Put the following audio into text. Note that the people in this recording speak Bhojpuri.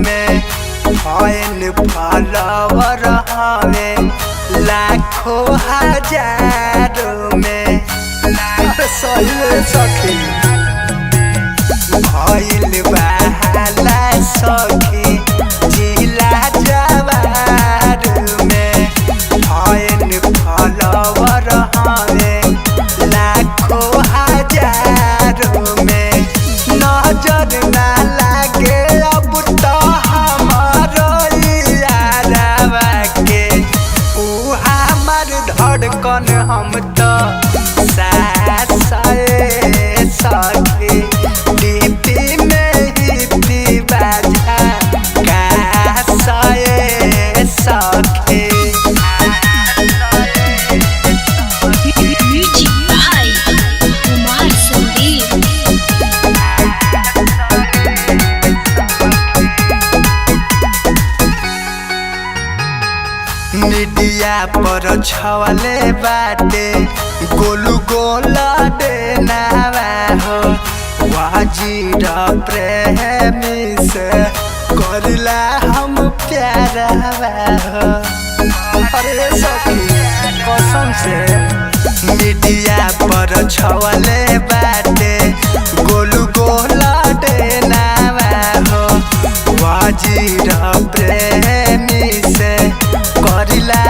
में फैन फॉलोवर हवे लाखों हजारों में। सही सखी भइल बहाला सखी जिला जवार में फैन फॉलोवर हवे लाखों हजारों में। नजर ना लागे अब तो हमारो यारवा के ऊ हमार धड़कन हम तो सखी डीपी में हिपी बाजा का सखी। मीडिया पर छवले बाटे गोलू गोला देनावा हो वाजिर प्रेमी से करला हम प्यारवा हो। अरे सखी कसम से मीडिया पर छवले बाटे गोलू गोला देनावा हो वाजिर प्रेमी से करला